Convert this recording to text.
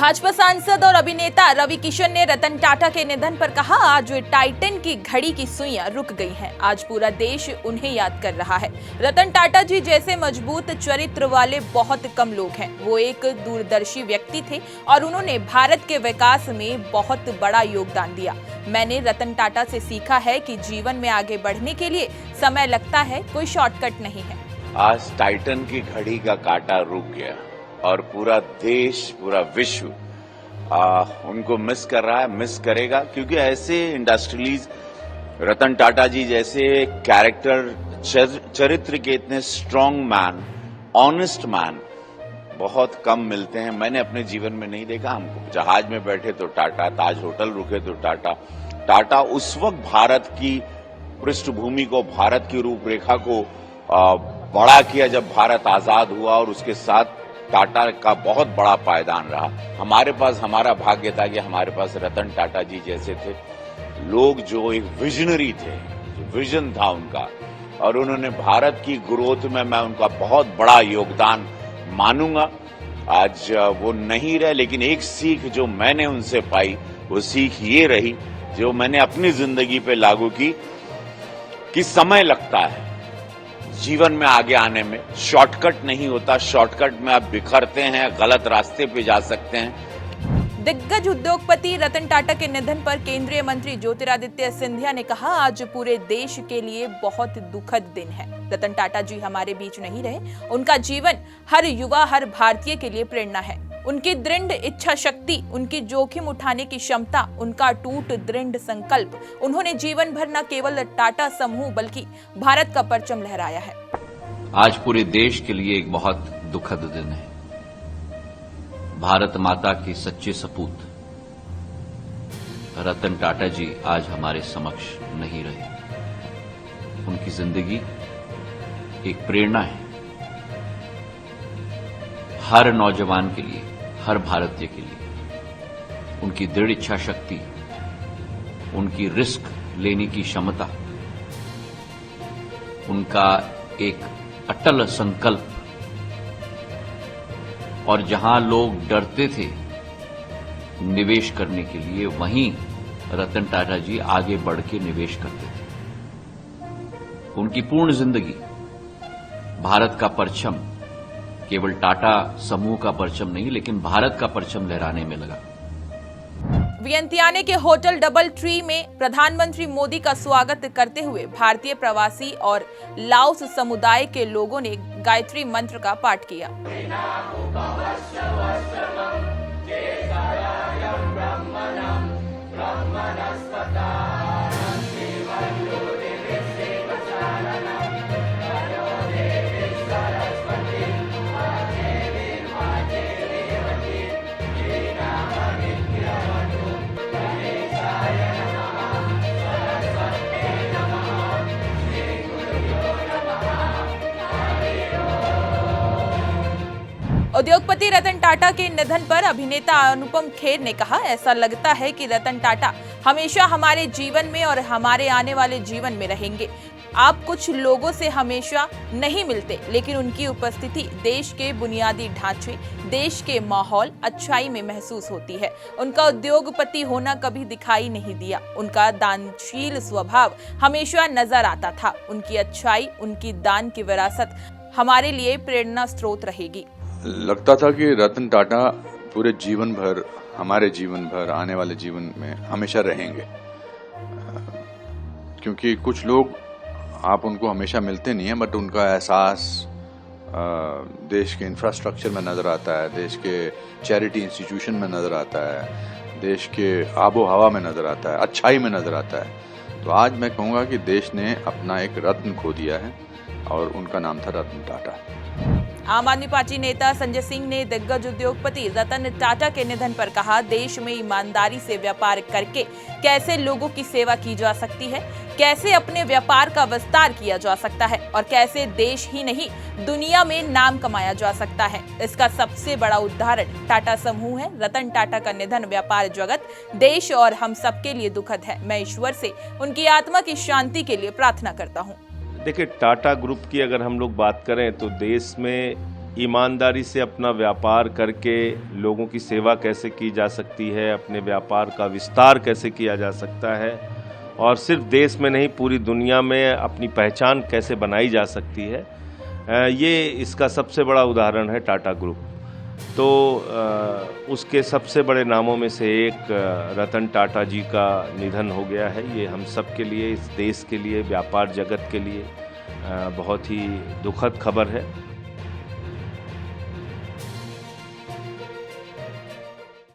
भाजपा सांसद और अभिनेता रवि किशन ने रतन टाटा के निधन पर कहा, आज टाइटन की घड़ी की सुइयां रुक गई हैं। आज पूरा देश उन्हें याद कर रहा है। रतन टाटा जी जैसे मजबूत चरित्र वाले बहुत कम लोग हैं। वो एक दूरदर्शी व्यक्ति थे और उन्होंने भारत के विकास में बहुत बड़ा योगदान दिया। मैंने रतन टाटा से सीखा है कि जीवन में आगे बढ़ने के लिए समय लगता है, कोई शॉर्टकट नहीं है। आज टाइटन की घड़ी का कांटा रुक गया और पूरा देश, पूरा विश्व उनको मिस कर रहा है, मिस करेगा, क्योंकि ऐसे इंडस्ट्रियलिस्ट, रतन टाटा जी जैसे कैरेक्टर, चरित्र के इतने स्ट्रांग मैन, ऑनेस्ट मैन बहुत कम मिलते हैं। मैंने अपने जीवन में नहीं देखा। हम जहाज में बैठे तो टाटा, ताज होटल रुके तो टाटा उस वक्त भारत की पृष्ठभूमि को, भारत की रूपरेखा को बड़ा किया जब भारत आजाद हुआ, और उसके साथ टाटा का बहुत बड़ा पायदान रहा। हमारे पास, हमारा भाग्य था कि हमारे पास रतन टाटा जी जैसे थे लोग, जो एक विजनरी थे, जो विजन था उनका, और उन्होंने भारत की ग्रोथ में मैं उनका बहुत बड़ा योगदान मानूंगा। आज वो नहीं रहे, लेकिन एक सीख जो मैंने उनसे पाई, वो सीख ये रही, जो मैंने अपनी जिंदगी पे लागू की, कि समय लगता है जीवन में आगे आने में। शॉर्टकट नहीं होता। शॉर्टकट में आप बिखरते हैं, गलत रास्ते पे जा सकते हैं। दिग्गज उद्योगपति रतन टाटा के निधन पर केंद्रीय मंत्री ज्योतिरादित्य सिंधिया ने कहा, आज पूरे देश के लिए बहुत दुखद दिन है। रतन टाटा जी हमारे बीच नहीं रहे। उनका जीवन हर युवा, हर भारतीय के लिए प्रेरणा है। उनकी दृढ़ इच्छा शक्ति, उनकी जोखिम उठाने की क्षमता, उनका अटूट दृढ़ संकल्प, उन्होंने जीवन भर न केवल टाटा समूह बल्कि भारत का परचम लहराया है। आज पूरे देश के लिए एक बहुत दुखद दिन है। भारत माता की सच्चे सपूत रतन टाटा जी आज हमारे समक्ष नहीं रहे। उनकी जिंदगी एक प्रेरणा है हर नौजवान के लिए, हर भारतीय के लिए। उनकी दृढ़ इच्छा शक्ति, उनकी रिस्क लेने की क्षमता, उनका एक अटल संकल्प, और जहां लोग डरते थे निवेश करने के लिए, वहीं रतन टाटा जी आगे बढ़ के निवेश करते थे। उनकी पूर्ण जिंदगी भारत का परचम, केवल टाटा समूह का परचम नहीं, लेकिन भारत का परचम लहराने में लगा। वियंतियाने के होटल डबल ट्री में प्रधानमंत्री मोदी का स्वागत करते हुए भारतीय प्रवासी और लाओस समुदाय के लोगों ने गायत्री मंत्र का पाठ किया। उद्योगपति रतन टाटा के निधन पर अभिनेता अनुपम खेर ने कहा, ऐसा लगता है कि रतन टाटा हमेशा हमारे जीवन में और हमारे आने वाले जीवन में रहेंगे। आप कुछ लोगों से हमेशा नहीं मिलते, लेकिन उनकी उपस्थिति देश के बुनियादी ढांचे, देश के माहौल, अच्छाई में महसूस होती है। उनका उद्योगपति होना कभी दिखाई नहीं दिया। उनका दानशील स्वभाव हमेशा नजर आता था। उनकी अच्छाई, उनकी दान की विरासत हमारे लिए प्रेरणा स्रोत रहेगी। लगता था कि रतन टाटा पूरे जीवन भर, हमारे जीवन भर, आने वाले जीवन में हमेशा रहेंगे, क्योंकि कुछ लोग आप उनको हमेशा मिलते नहीं हैं, बट उनका एहसास देश के इंफ्रास्ट्रक्चर में नजर आता है, देश के चैरिटी इंस्टीट्यूशन में नजर आता है, देश के आबो हवा में नजर आता है, अच्छाई में नजर आता है। तो आज मैं कहूँगा कि देश ने अपना एक रत्न खो दिया है, और उनका नाम था रतन टाटा। आम आदमी पार्टी नेता संजय सिंह ने दिग्गज उद्योगपति रतन टाटा के निधन पर कहा, देश में ईमानदारी से व्यापार करके कैसे लोगों की सेवा की जा सकती है, कैसे अपने व्यापार का विस्तार किया जा सकता है, और कैसे देश ही नहीं दुनिया में नाम कमाया जा सकता है। इसका सबसे बड़ा उदाहरण टाटा समूह है। रतन टाटा का निधन व्यापार जगत, देश और हम सबके लिए दुखद है। मैं ईश्वर से उनकी आत्मा की शांति के लिए प्रार्थना करता हूँ। देखिए, टाटा ग्रुप की अगर हम लोग बात करें तो देश में ईमानदारी से अपना व्यापार करके लोगों की सेवा कैसे की जा सकती है, अपने व्यापार का विस्तार कैसे किया जा सकता है और सिर्फ देश में नहीं पूरी दुनिया में अपनी पहचान कैसे बनाई जा सकती है, ये इसका सबसे बड़ा उदाहरण है टाटा ग्रुप। तो उसके सबसे बड़े नामों में से एक रतन टाटा जी का निधन हो गया है। ये हम सब के लिए, इस देश के लिए, व्यापार जगत के लिए बहुत ही दुखद खबर है।